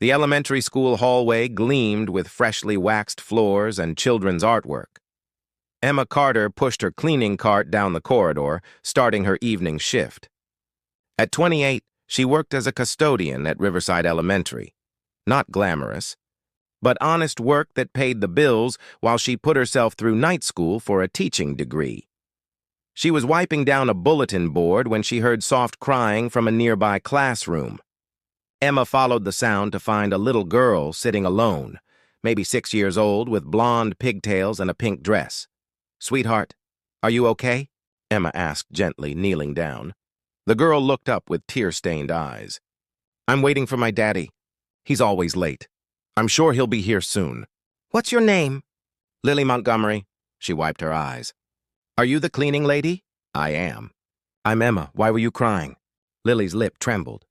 The elementary school hallway gleamed with freshly waxed floors and children's artwork. Emma Carter pushed her cleaning cart down the corridor, starting her evening shift. At 28, she worked as a custodian at Riverside Elementary. Not glamorous, but honest work that paid the bills while she put herself through night school for a teaching degree. She was wiping down a bulletin board when she heard soft crying from a nearby classroom. Emma followed the sound to find a little girl sitting alone, maybe 6 years old, with blonde pigtails and a pink dress. "Sweetheart, are you okay?" Emma asked gently, kneeling down. The girl looked up with tear-stained eyes. "I'm waiting for my daddy. He's always late. I'm sure he'll be here soon." "What's your name?" "Lily Montgomery." She wiped her eyes. "Are you the cleaning lady?" "I am." "I'm Emma. Why were you crying?" Lily's lip trembled.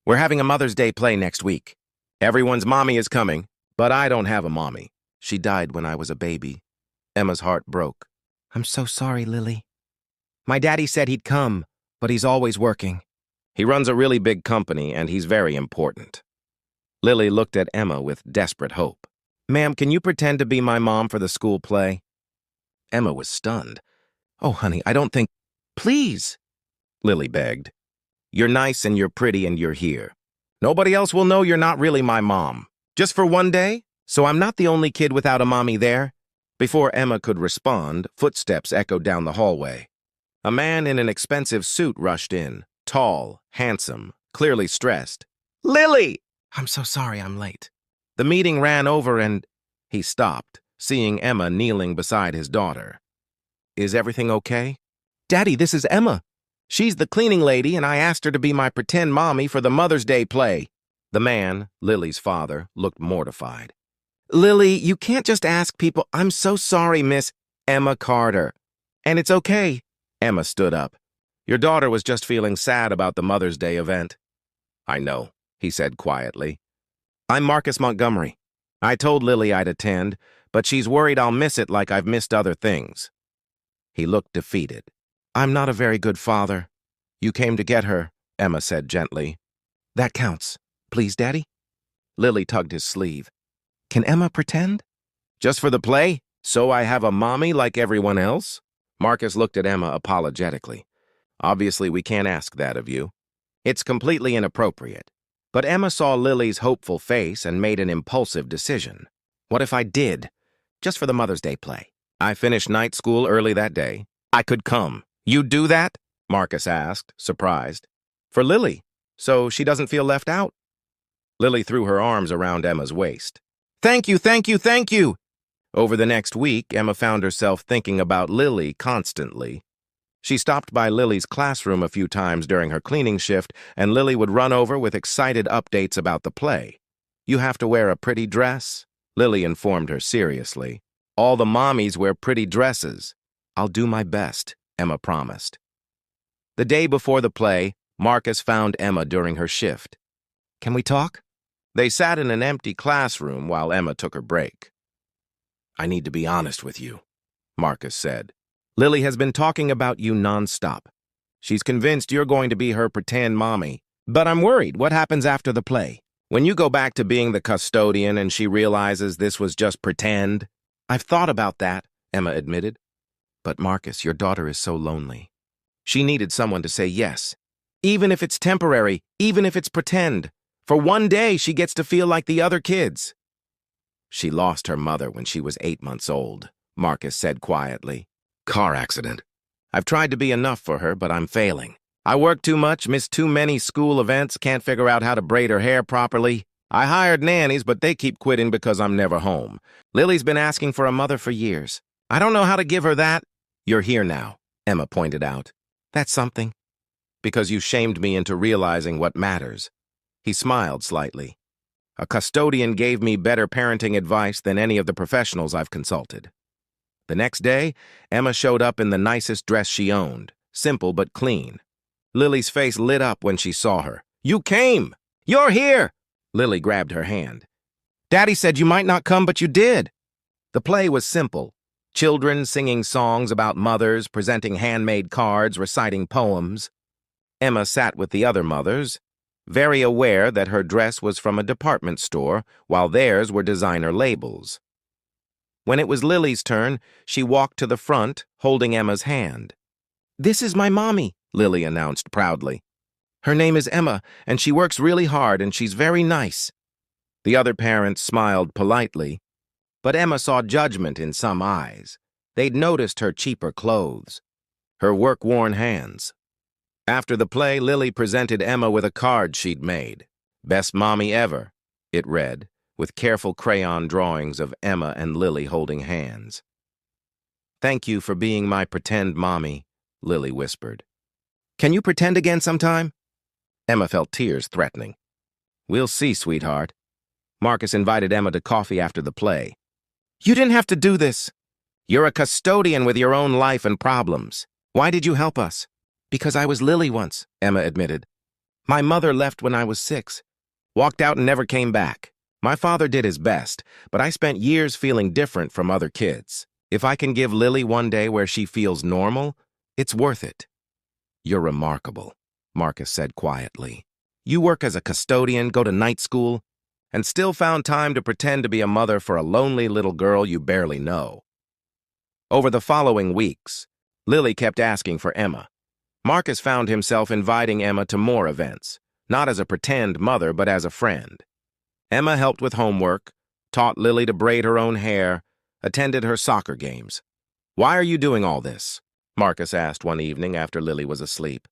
"We're having a Mother's Day play next week. Everyone's mommy is coming, but I don't have a mommy. She died when I was a baby." Emma's heart broke. "I'm so sorry, Lily. My daddy said he'd come, but he's always working." "He runs a really big company, and he's very important." Lily looked at Emma with desperate hope. "Ma'am, can you pretend to be my mom for the school play?" Emma was stunned. "Oh, honey, I don't think—" "Please," Lily begged. "You're nice and you're pretty and you're here. Nobody else will know you're not really my mom. Just for one day, so I'm not the only kid without a mommy there." Before Emma could respond, footsteps echoed down the hallway. A man in an expensive suit rushed in, tall, handsome, clearly stressed. "Lily!" "I'm so sorry I'm late." "The meeting ran over and—" He stopped, seeing Emma kneeling beside his daughter. "Is everything okay?" "Daddy, this is Emma. She's the cleaning lady, and I asked her to be my pretend mommy for the Mother's Day play." The man, Lily's father, looked mortified. "Lily, you can't just ask people—" "I'm so sorry, Miss Emma Carter. And it's okay." Emma stood up. "Your daughter was just feeling sad about the Mother's Day event." "I know," he said quietly. "I'm Marcus Montgomery. I told Lily I'd attend, but she's worried I'll miss it like I've missed other things." He looked defeated. "I'm not a very good father." "You came to get her," Emma said gently. "That counts. Please, Daddy?" Lily tugged his sleeve. "Can Emma pretend?" "Just for the play? So I have a mommy like everyone else?" Marcus looked at Emma apologetically. "Obviously, we can't ask that of you. It's completely inappropriate." But Emma saw Lily's hopeful face and made an impulsive decision. "What if I did? Just for the Mother's Day play. I finished night school early that day. I could come." "You'd do that?" Marcus asked, surprised. "For Lily, so she doesn't feel left out." Lily threw her arms around Emma's waist. "Thank you, thank you, thank you!" Over the next week, Emma found herself thinking about Lily constantly. She stopped by Lily's classroom a few times during her cleaning shift, and Lily would run over with excited updates about the play. "You have to wear a pretty dress," Lily informed her seriously. "All the mommies wear pretty dresses." "I'll do my best," Emma promised. The day before the play, Marcus found Emma during her shift. "Can we talk?" They sat in an empty classroom while Emma took her break. "I need to be honest with you," Marcus said. "Lily has been talking about you nonstop. She's convinced you're going to be her pretend mommy. But I'm worried. What happens after the play? When you go back to being the custodian and she realizes this was just pretend?" "I've thought about that," Emma admitted. "But Marcus, your daughter is so lonely. She needed someone to say yes. Even if it's temporary, even if it's pretend. For one day, she gets to feel like the other kids." "She lost her mother when she was 8 months old," Marcus said quietly. "Car accident. I've tried to be enough for her, but I'm failing. I work too much, miss too many school events, can't figure out how to braid her hair properly. I hired nannies, but they keep quitting because I'm never home. Lily's been asking for a mother for years. I don't know how to give her that." "You're here now," Emma pointed out. "That's something. Because you shamed me into realizing what matters." He smiled slightly. "A custodian gave me better parenting advice than any of the professionals I've consulted." The next day, Emma showed up in the nicest dress she owned, simple but clean. Lily's face lit up when she saw her. "You came! You're here!" Lily grabbed her hand. "Daddy said you might not come, but you did." The play was simple. Children singing songs about mothers, presenting handmade cards, reciting poems. Emma sat with the other mothers, very aware that her dress was from a department store, while theirs were designer labels. When it was Lily's turn, she walked to the front, holding Emma's hand. "This is my mommy," Lily announced proudly. "Her name is Emma, and she works really hard, and she's very nice." The other parents smiled politely, but Emma saw judgment in some eyes. They'd noticed her cheaper clothes, her work-worn hands. After the play, Lily presented Emma with a card she'd made. "Best mommy ever," it read, with careful crayon drawings of Emma and Lily holding hands. "Thank you for being my pretend mommy," Lily whispered. "Can you pretend again sometime?" Emma felt tears threatening. "We'll see, sweetheart." Marcus invited Emma to coffee after the play. "You didn't have to do this. You're a custodian with your own life and problems. Why did you help us?" "Because I was Lily once," Emma admitted. "My mother left when I was 6. Walked out and never came back. My father did his best, but I spent years feeling different from other kids. If I can give Lily one day where she feels normal, it's worth it." "You're remarkable," Marcus said quietly. "You work as a custodian, go to night school, and still found time to pretend to be a mother for a lonely little girl you barely know." Over the following weeks, Lily kept asking for Emma. Marcus found himself inviting Emma to more events, not as a pretend mother, but as a friend. Emma helped with homework, taught Lily to braid her own hair, attended her soccer games. "Why are you doing all this?" Marcus asked one evening after Lily was asleep.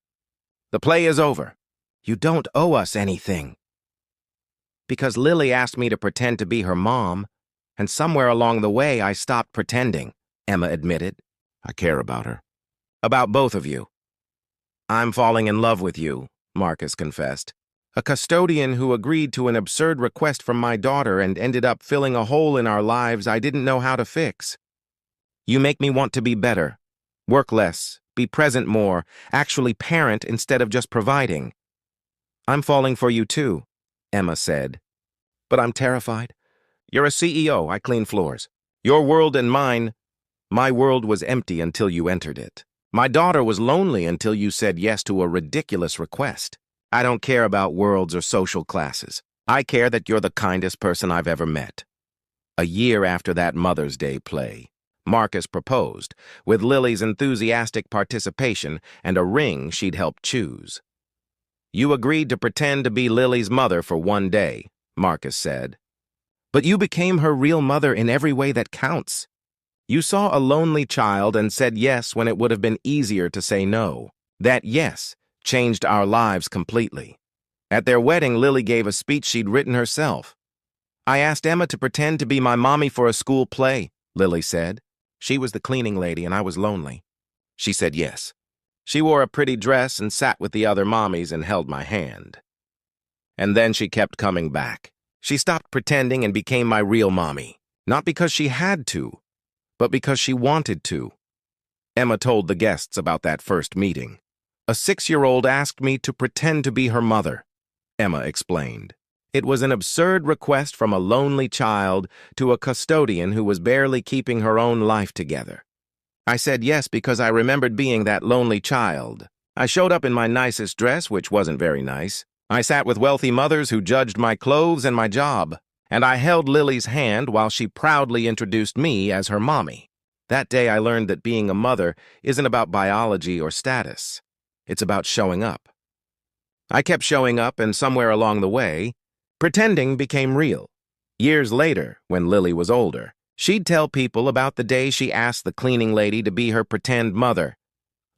"The play is over." "You don't owe us anything." "Because Lily asked me to pretend to be her mom, and somewhere along the way I stopped pretending," Emma admitted. "I care about her." "About both of you." "I'm falling in love with you," Marcus confessed. "A custodian who agreed to an absurd request from my daughter and ended up filling a hole in our lives I didn't know how to fix. You make me want to be better, work less, be present more, actually parent instead of just providing." "I'm falling for you too," Emma said. "But I'm terrified. You're a CEO, I clean floors. Your world and mine, my world was empty until you entered it. My daughter was lonely until you said yes to a ridiculous request. I don't care about worlds or social classes. I care that you're the kindest person I've ever met." A year after that Mother's Day play, Marcus proposed, with Lily's enthusiastic participation and a ring she'd helped choose. "You agreed to pretend to be Lily's mother for one day," Marcus said. "But you became her real mother in every way that counts. You saw a lonely child and said yes when it would have been easier to say no. That yes changed our lives completely." At their wedding, Lily gave a speech she'd written herself. "I asked Emma to pretend to be my mommy for a school play," Lily said. "She was the cleaning lady and I was lonely. She said yes. She wore a pretty dress and sat with the other mommies and held my hand. And then she kept coming back. She stopped pretending and became my real mommy. Not because she had to, but because she wanted to." Emma told the guests about that first meeting. "A 6-year-old asked me to pretend to be her mother," Emma explained. "It was an absurd request from a lonely child to a custodian who was barely keeping her own life together. I said yes because I remembered being that lonely child. I showed up in my nicest dress, which wasn't very nice. I sat with wealthy mothers who judged my clothes and my job. And I held Lily's hand while she proudly introduced me as her mommy. That day I learned that being a mother isn't about biology or status. It's about showing up. I kept showing up, and somewhere along the way, pretending became real. Years later, when Lily was older, she'd tell people about the day she asked the cleaning lady to be her pretend mother.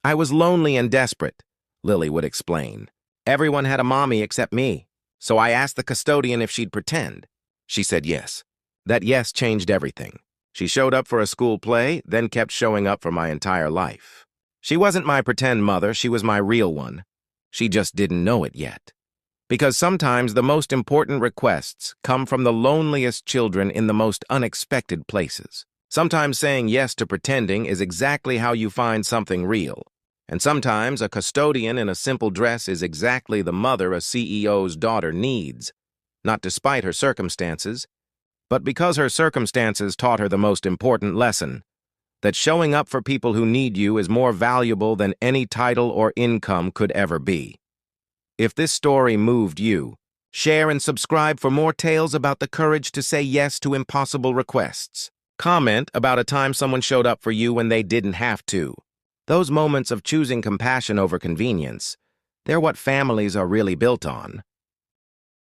"I was lonely and desperate," Lily would explain. "Everyone had a mommy except me, so I asked the custodian if she'd pretend. She said yes. That yes changed everything. She showed up for a school play, then kept showing up for my entire life. She wasn't my pretend mother, she was my real one. She just didn't know it yet. Because sometimes the most important requests come from the loneliest children in the most unexpected places. Sometimes saying yes to pretending is exactly how you find something real. And sometimes a custodian in a simple dress is exactly the mother a CEO's daughter needs. Not despite her circumstances, but because her circumstances taught her the most important lesson, that showing up for people who need you is more valuable than any title or income could ever be. If this story moved you, share and subscribe for more tales about the courage to say yes to impossible requests. Comment about a time someone showed up for you when they didn't have to. Those moments of choosing compassion over convenience, they're what families are really built on.